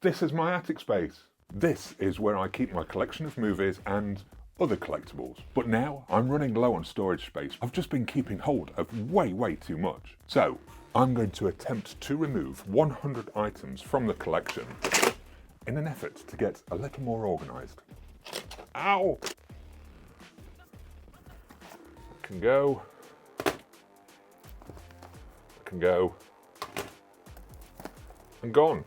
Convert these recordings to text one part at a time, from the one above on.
This is my attic space. This is where I keep my collection of movies and other collectibles. But now I'm running low on storage space. I've just been keeping hold of way too much. So I'm going to attempt to remove 100 items from the collection in an effort to get a little more organised. Ow! Can go. Can go. And gone.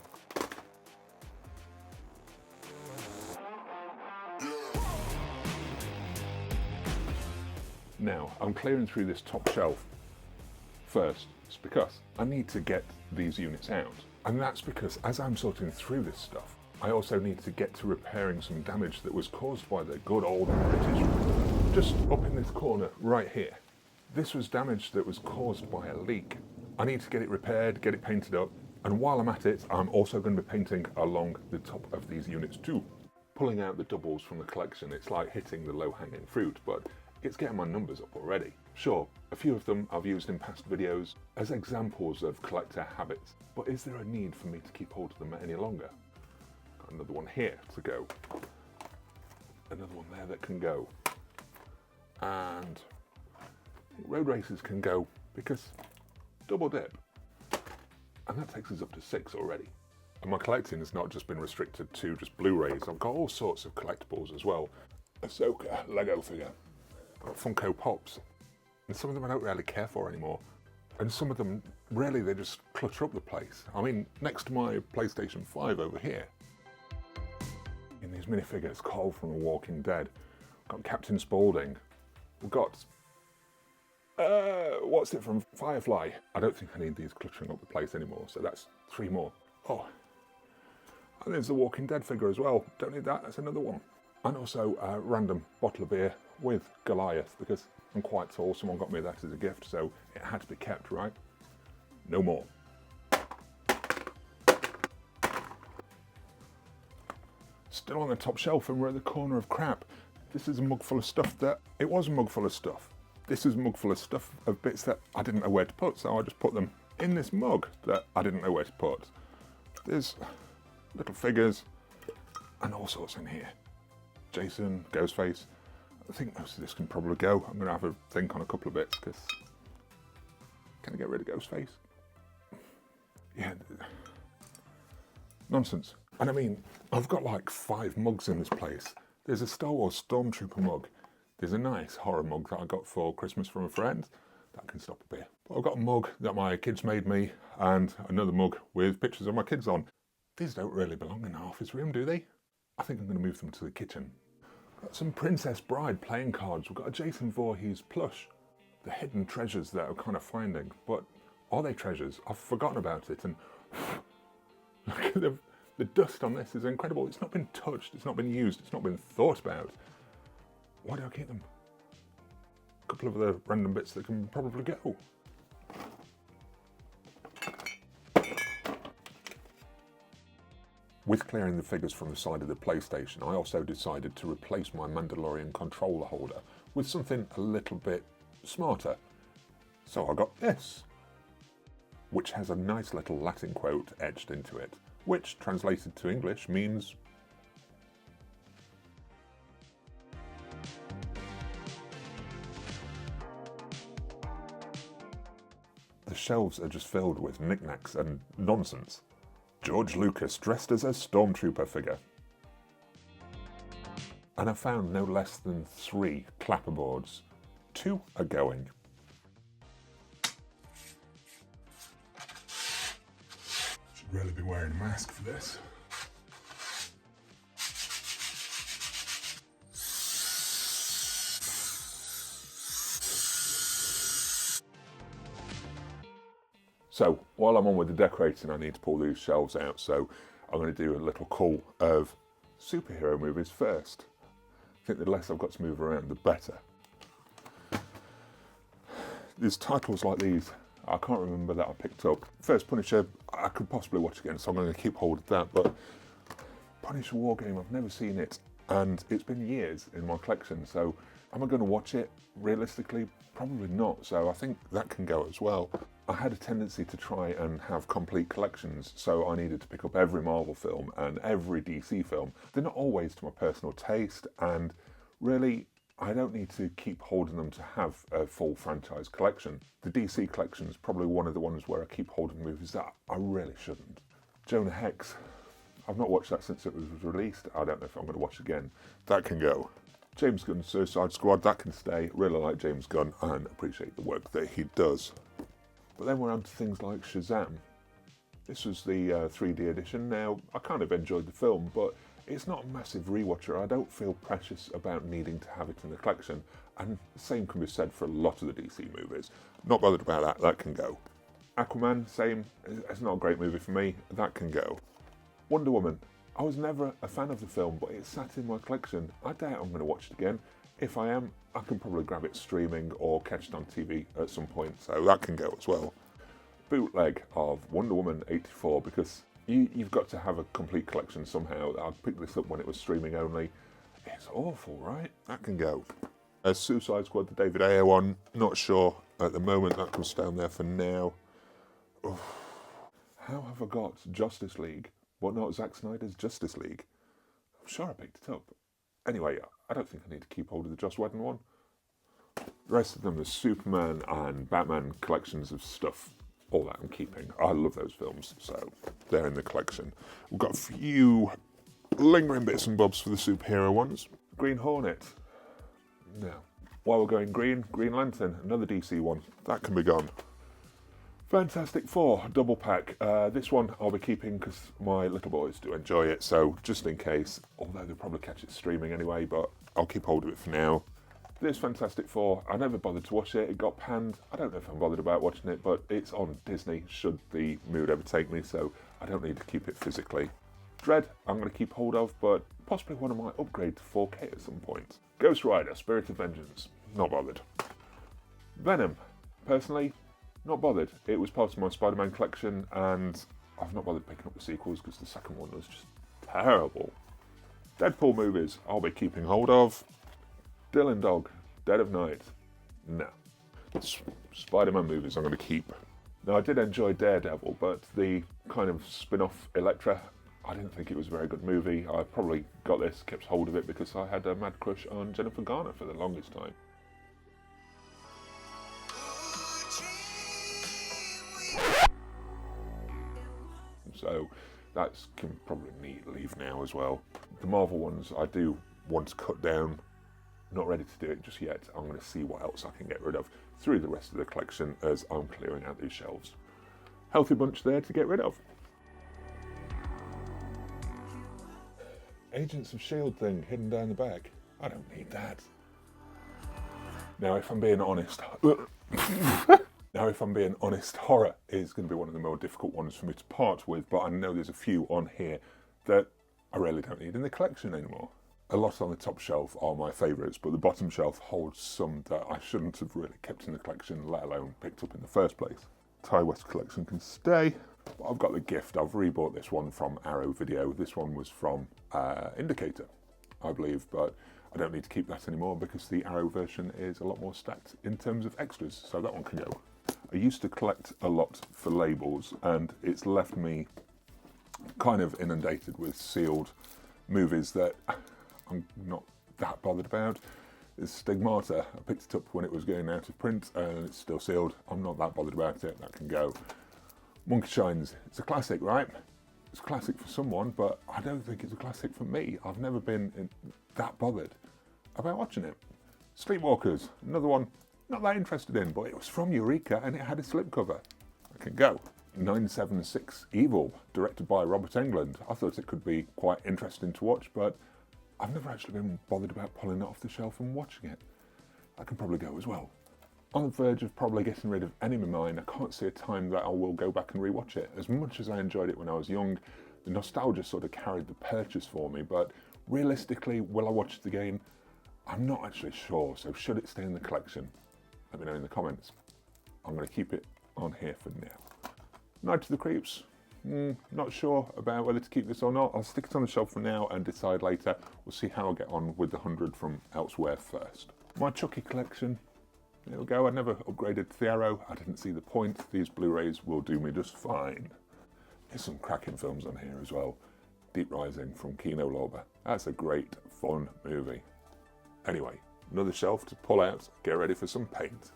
Now, I'm clearing through this top shelf first. It's because I need to get these units out. And that's because as I'm sorting through this stuff, I also need to get to repairing some damage that was caused by the good old British. Just up in this corner, right here. This was damage that was caused by a leak. I need to get it repaired, get it painted up, and while I'm at it, I'm also going to be painting along the top of these units too. Pulling out the doubles from the collection, it's like hitting the low-hanging fruit, but it's getting my numbers up already. Sure, a few of them I've used in past videos as examples of collector habits, but is there a need for me to keep hold of them any longer? Got another one here to go. Another one there that can go. And road races can go because double dip. And that takes us up to 6 already. And my collecting has not just been restricted to just Blu Rays, I've got all sorts of collectibles as well. Ahsoka Lego figure. Got Funko Pops. And some of them I don't really care for anymore. And some of them, really, they just clutter up the place. I mean, next to my PlayStation 5 over here, in these minifigures, Cull from The Walking Dead, got Captain Spaulding, we've got, what's it from Firefly? I don't think I need these cluttering up the place anymore, so that's 3 more. Oh, and there's the Walking Dead figure as well. Don't need that, that's another one. And also a random bottle of beer with Goliath, because I'm quite tall, someone got me that as a gift, so it had to be kept, right? No more. Still on the top shelf, and we're at the corner of crap. This is a mug full of stuff that, it was a mug full of stuff. This is a mug full of stuff of bits that I didn't know where to put, so I just put them in this mug that I didn't know where to put. There's little figures and all sorts in here. Jason, Ghostface. I think most of this can probably go. I'm going to have a think on a couple of bits because can I get rid of Ghostface? Yeah, nonsense. And I mean, I've got like 5 mugs in this place. There's a Star Wars Stormtrooper mug. There's a nice horror mug that I got for Christmas from a friend. That can stop a beer. But I've got a mug that my kids made me and another mug with pictures of my kids on. These don't really belong in the office room, do they? I think I'm going to move them to the kitchen. Got some Princess Bride playing cards. We've got a Jason Voorhees plush. The hidden treasures that I'm kind of finding. But are they treasures? I've forgotten about it. And look at the dust on this is incredible. It's not been touched. It's not been used. It's not been thought about. Why do I keep them? A couple of other random bits that can probably go. With clearing the figures from the side of the PlayStation, I also decided to replace my Mandalorian controller holder with something a little bit smarter. So I got this, which has a nice little Latin quote etched into it, which translated to English means the shelves are just filled with knickknacks and nonsense. George Lucas dressed as a Stormtrooper figure. And I found no less than 3 clapperboards. 2 are going. Should really be wearing a mask for this. So, while I'm on with the decorating, I need to pull these shelves out, so I'm going to do a little cull of superhero movies first. I think the less I've got to move around, the better. There's titles like these, I can't remember that I picked up. First Punisher, I could possibly watch again, so I'm going to keep hold of that, but Punisher War Game, I've never seen it, and it's been years in my collection, so Am I going to watch it? Realistically, probably not, so I think that can go as well. I had a tendency to try and have complete collections, so I needed to pick up every Marvel film and every DC film. They're not always to my personal taste, and really, I don't need to keep holding them to have a full franchise collection. The DC collection is probably one of the ones where I keep holding movies that I really shouldn't. Jonah Hex, I've not watched that since it was released. I don't know if I'm going to watch it again. That can go. James Gunn's Suicide Squad, that can stay. Really like James Gunn and appreciate the work that he does. But then we're on to things like Shazam. This was the 3D edition. Now, I kind of enjoyed the film, but it's not a massive rewatcher. I don't feel precious about needing to have it in the collection, and the same can be said for a lot of the DC movies. Not bothered about that, that can go. Aquaman, same, it's not a great movie for me, that can go. Wonder Woman, I was never a fan of the film, but it sat in my collection. I doubt I'm going to watch it again. If I am, I can probably grab it streaming or catch it on TV at some point, so that can go as well. Bootleg of Wonder Woman 84, because you've got to have a complete collection somehow. I picked this up when it was streaming only. It's awful, right? That can go. Suicide Squad, the David Ayer one, not sure at the moment. That comes down there for now. Oof. How have I got Justice League, but not Zack Snyder's Justice League? I'm sure I picked it up. Anyway, I don't think I need to keep hold of the Joss Whedon one. The rest of them are Superman and Batman collections of stuff. All that I'm keeping. I love those films, so they're in the collection. We've got a few lingering bits and bobs for the superhero ones. Green Hornet. No. While we're going Green Lantern, another DC one. That can be gone. Fantastic Four, double pack. This one I'll be keeping because my little boys do enjoy it, so just in case, although they'll probably catch it streaming anyway, but I'll keep hold of it for now. This Fantastic Four, I never bothered to watch it, it got panned. I don't know if I'm bothered about watching it, but it's on Disney should the mood ever take me, so I don't need to keep it physically. Dread, I'm going to keep hold of, but possibly one of my upgrade to 4K at some point. Ghost Rider, Spirit of Vengeance, not bothered. Venom, personally, not bothered. It was part of my Spider-Man collection, and I've not bothered picking up the sequels because the second one was just terrible. Deadpool movies, I'll be keeping hold of. Dylan Dog, Dead of Night, no. Spider-Man movies I'm going to keep. Now, I did enjoy Daredevil, but the kind of spin-off Elektra, I didn't think it was a very good movie. I probably got this, kept hold of it because I had a mad crush on Jennifer Garner for the longest time. So that can probably leave now as well. The Marvel ones I do want to cut down. Not ready to do it just yet. I'm going to see what else I can get rid of through the rest of the collection as I'm clearing out these shelves. Healthy bunch there to get rid of. Agents of S.H.I.E.L.D. thing hidden down the back. I don't need that. Now, if I'm being honest, horror is going to be one of the more difficult ones for me to part with, but I know there's a few on here that I really don't need in the collection anymore. A lot on the top shelf are my favourites, but the bottom shelf holds some that I shouldn't have really kept in the collection, let alone picked up in the first place. Ty West collection can stay, but I've got the gift. I've rebought this one from Arrow Video. This one was from Indicator, I believe, but I don't need to keep that anymore because the Arrow version is a lot more stacked in terms of extras, so that one can go. I used to collect a lot for labels, and it's left me kind of inundated with sealed movies that I'm not that bothered about. It's Stigmata. I picked it up when it was going out of print and it's still sealed. I'm not that bothered about it. That can go. Monkey Shines. It's a classic, right? It's a classic for someone, but I don't think it's a classic for me. I've never been that bothered about watching it. Sleepwalkers. Another one not that interested in, but it was from Eureka and it had a slipcover. That can go. 976 Evil, directed by Robert Englund. I thought it could be quite interesting to watch, but I've never actually been bothered about pulling it off the shelf and watching it. That can probably go as well. On the verge of probably getting rid of Enemy Mine, I can't see a time that I will go back and rewatch it. As much as I enjoyed it when I was young, the nostalgia sort of carried the purchase for me, but realistically, will I watch it again? I'm not actually sure, so should it stay in the collection? Let me know in the comments. I'm going to keep it on here for now. Night of the Creeps. Not sure about whether to keep this or not. I'll stick it on the shelf for now and decide later. We'll see how I get on with the 100 from elsewhere first. My Chucky collection. There we go. I never upgraded to the Arrow. I didn't see the point. These Blu-rays will do me just fine. There's some cracking films on here as well. Deep Rising from Kino Lorber. That's a great, fun movie. Anyway, another shelf to pull out. Get ready for some paint.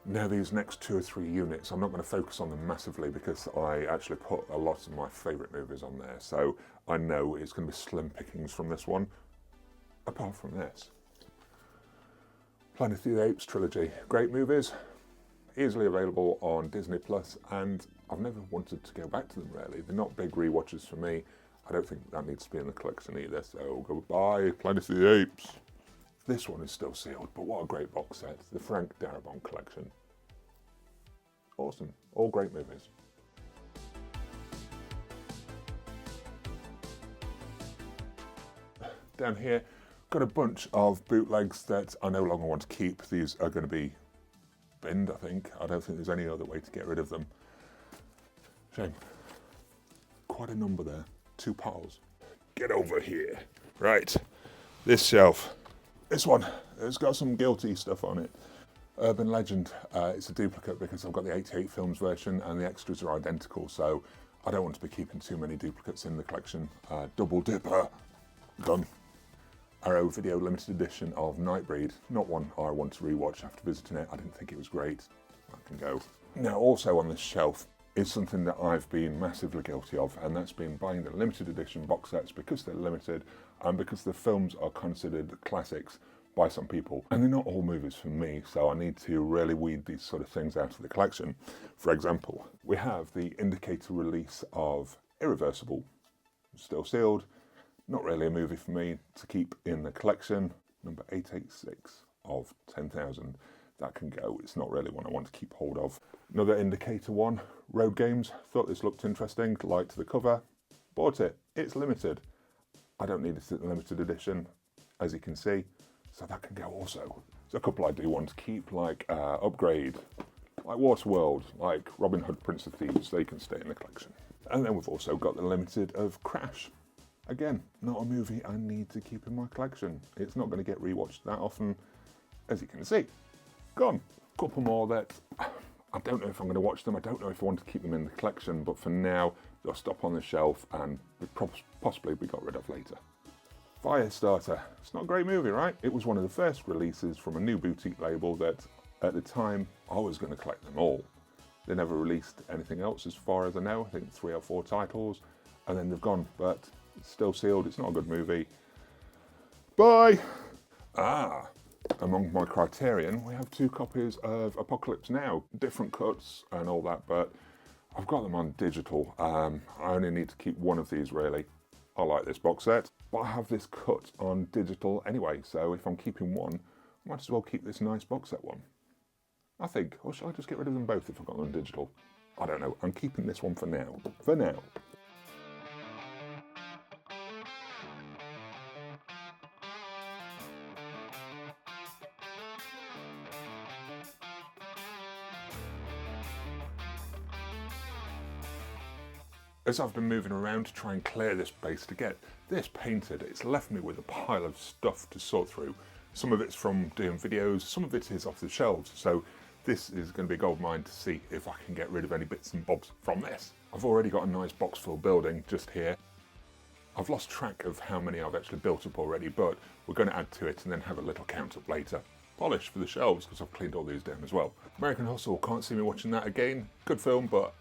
Now these next 2 or 3 units, I'm not going to focus on them massively because I actually put a lot of my favourite movies on there. So I know it's going to be slim pickings from this one, apart from this. Planet of the Apes trilogy. Great movies, easily available on Disney Plus, and I've never wanted to go back to them really. They're not big rewatches for me. I don't think that needs to be in the collection either, so goodbye, Planet of the Apes. This one is still sealed, but what a great box set. The Frank Darabont collection. Awesome. All great movies. Down here, got a bunch of bootlegs that I no longer want to keep. These are going to be binned, I think. I don't think there's any other way to get rid of them. Shame. Quite a number there. 2 piles. Get over here. Right. This shelf. This one, it's got some guilty stuff on it. Urban Legend, it's a duplicate because I've got the 88 films version and the extras are identical, so I don't want to be keeping too many duplicates in the collection. Double dipper, done. Arrow Video limited edition of Nightbreed, not one I want to rewatch after visiting it. I didn't think it was great. That can go. Now also on this shelf is something that I've been massively guilty of, and that's been buying the limited edition box sets because they're limited and because the films are considered classics by some people. And they're not all movies for me, so I need to really weed these sort of things out of the collection. For example, we have the indicator release of Irreversible, still sealed. Not really a movie for me to keep in the collection. Number 886 of 10,000. That can go. It's not really one I want to keep hold of. Another indicator one, Road Games. Thought this looked interesting, liked the cover. Bought it. It's limited. I don't need it in the limited edition, as you can see. So that can go also. There's a couple I do want to keep, like Upgrade, like Waterworld, like Robin Hood, Prince of Thieves. They can stay in the collection. And then we've also got the limited of Crash. Again, not a movie I need to keep in my collection. It's not going to get rewatched that often, as you can see. Gone. Couple more that I don't know if I'm going to watch them. I don't know if I want to keep them in the collection, but for now, they'll stop on the shelf and possibly be got rid of later. Firestarter. It's not a great movie, right? It was one of the first releases from a new boutique label that, at the time, I was going to collect them all. They never released anything else as far as I know. I think 3 or 4 titles, and then they've gone, but it's still sealed. It's not a good movie. Bye! Among my Criterion, we have 2 copies of Apocalypse Now. Different cuts and all that, but I've got them on digital. I only need to keep one of these, really. I like this box set, but I have this cut on digital anyway, so if I'm keeping one, I might as well keep this nice box set one. I think, or shall I just get rid of them both if I've got them on digital? I don't know, I'm keeping this one for now. For now. As I've been moving around to try and clear this space to get this painted, it's left me with a pile of stuff to sort through. Some of it's from doing videos, some of it is off the shelves, so this is going to be a goldmine to see if I can get rid of any bits and bobs from this. I've already got a nice box full building just here. I've lost track of how many I've actually built up already, but we're going to add to it and then have a little count up later. Polish for the shelves because I've cleaned all these down as well. American Hustle, can't see me watching that again. Good film, but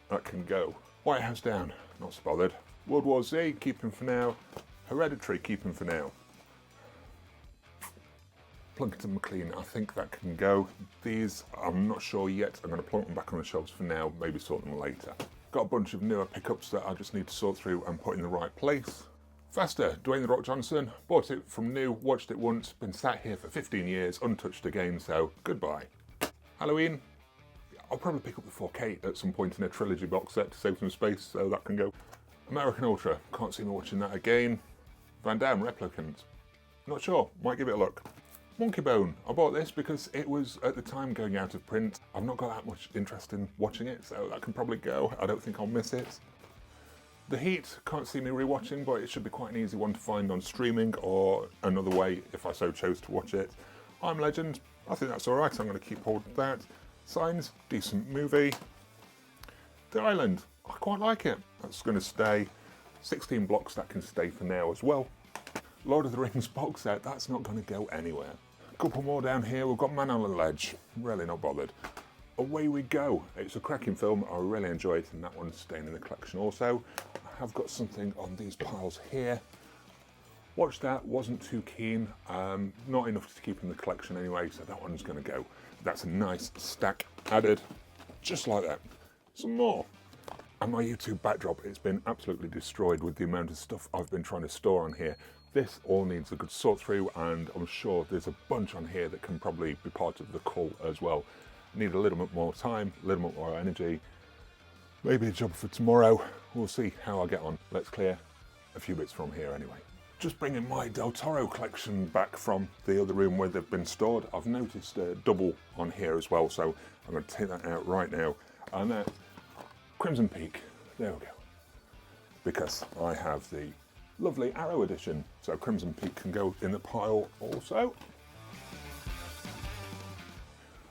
that can go. White House Down, not so bothered. World War Z, keeping for now. Hereditary, keeping for now. Plunkett & McLean, I think that can go. These, I'm not sure yet. I'm going to plonk them back on the shelves for now, maybe sort them later. Got a bunch of newer pickups that I just need to sort through and put in the right place. Faster, Dwayne The Rock Johnson, bought it from new, watched it once, been sat here for 15 years, untouched again, so goodbye. Halloween, I'll probably pick up the 4K at some point in a trilogy box set to save some space, so that can go. American Ultra, can't see me watching that again. Van Damme, Replicant, not sure, might give it a look. Monkey Bone, I bought this because it was at the time going out of print. I've not got that much interest in watching it, so that can probably go. I don't think I'll miss it. The Heat, can't see me rewatching, but it should be quite an easy one to find on streaming or another way if I so chose to watch it. I'm Legend, I think that's alright, I'm going to keep hold of that. Signs, decent movie. The Island, I quite like it, that's going to stay. 16 blocks, that can stay for now as well. Lord of the Rings box set, that's not going to go anywhere. A couple more down here, we've got Man on the Ledge, really not bothered. Away we go. It's a cracking film, I really enjoy it, and that one's staying in the collection also. I have got something on these piles here. Watched that, wasn't too keen, not enough to keep in the collection anyway, so that one's going to go. That's a nice stack added, just like that. Some more. And my YouTube backdrop, it's been absolutely destroyed with the amount of stuff I've been trying to store on here. This all needs a good sort through, and I'm sure there's a bunch on here that can probably be part of the cull as well. Need a little bit more time, a little bit more energy. Maybe a job for tomorrow. We'll see how I get on. Let's clear a few bits from here anyway. Just bringing my Del Toro collection back from the other room where they've been stored. I've noticed a double on here as well, so I'm going to take that out right now. And that Crimson Peak, there we go. Because I have the lovely Arrow edition, so Crimson Peak can go in the pile also.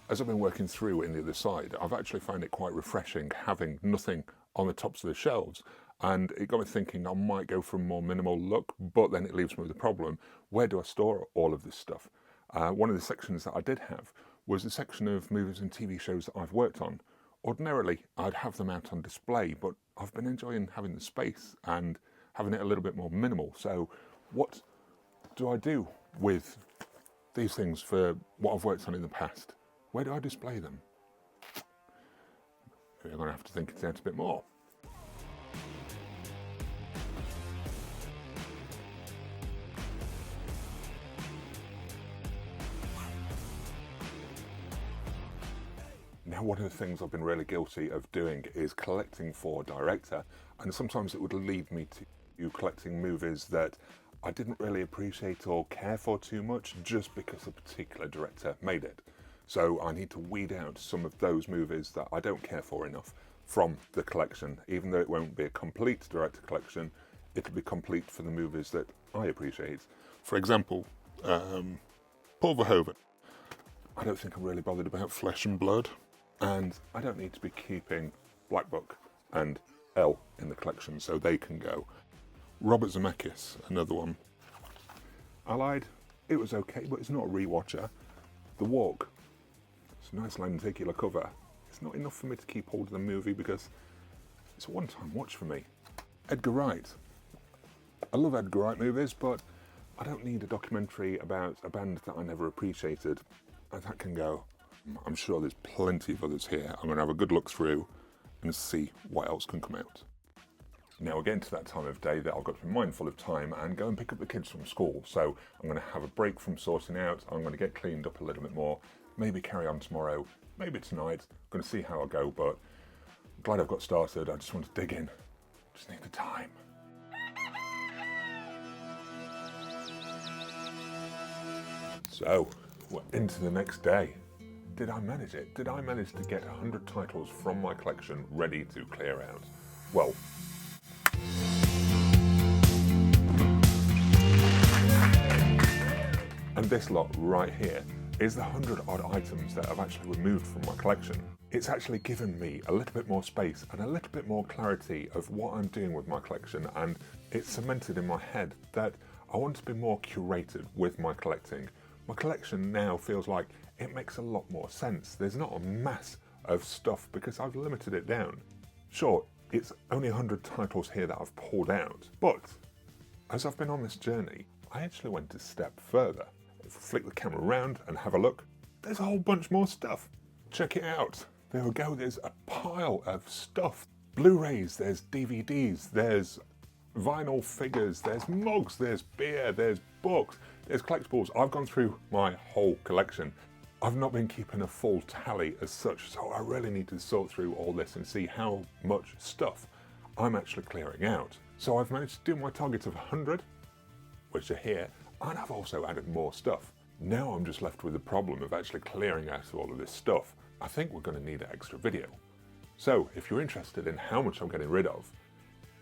As I've been working through in the other side, I've actually found it quite refreshing having nothing on the tops of the shelves, and it got me thinking I might go for a more minimal look, but then it leaves me with the problem, where do I store all of this stuff? One of the sections that I did have was a section of movies and TV shows that I've worked on. Ordinarily, I'd have them out on display, but I've been enjoying having the space and having it a little bit more minimal. So what do I do with these things for what I've worked on in the past? Where do I display them? Maybe I'm going to have to think it out a bit more. Now, one of the things I've been really guilty of doing is collecting for director, and sometimes it would lead me to collecting movies that I didn't really appreciate or care for too much just because a particular director made it. So I need to weed out some of those movies that I don't care for enough from the collection. Even though it won't be a complete director collection, it'll be complete for the movies that I appreciate. For example, Paul Verhoeven. I don't think I'm really bothered about Flesh and Blood, and I don't need to be keeping Black Book and Elle in the collection, so they can go. Robert Zemeckis, another one. Allied, it was okay, but it's not a rewatcher. The Walk. It's a nice lenticular cover. It's not enough for me to keep hold of the movie because it's a one-time watch for me. Edgar Wright. I love Edgar Wright movies, but I don't need a documentary about a band that I never appreciated. And that can go. I'm sure there's plenty of others here. I'm going to have a good look through and see what else can come out. Now we're getting to that time of day that I've got to be mindful of time and go and pick up the kids from school. So I'm going to have a break from sorting out. I'm going to get cleaned up a little bit more. Maybe carry on tomorrow, maybe tonight. I'm going to see how I go, but I'm glad I've got started. I just want to dig in. Just need the time. So, we're into the next day. Did I manage it? Did I manage to get 100 titles from my collection ready to clear out? Well, and this lot right here is the 100 odd items that I've actually removed from my collection. It's actually given me a little bit more space and a little bit more clarity of what I'm doing with my collection, and it's cemented in my head that I want to be more curated with my collecting. My collection now feels like it makes a lot more sense. There's not a mass of stuff because I've limited it down. Sure, it's only 100 titles here that I've pulled out, but as I've been on this journey, I actually went a step further. If I flick the camera around and have a look, there's a whole bunch more stuff. Check it out. There we go, there's a pile of stuff. Blu Rays, there's DVDs, there's vinyl figures, there's mugs, there's beer, there's books, there's collectibles. I've gone through my whole collection. I've not been keeping a full tally as such, so I really need to sort through all this and see how much stuff I'm actually clearing out. So I've managed to do my target of 100, which are here, and I've also added more stuff. Now I'm just left with the problem of actually clearing out all of this stuff. I think we're going to need an extra video. So if you're interested in how much I'm getting rid of,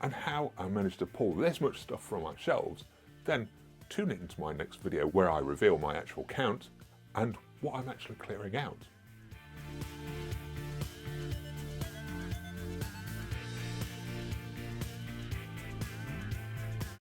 and how I managed to pull this much stuff from my shelves, then tune in to my next video where I reveal my actual count and what I'm actually clearing out.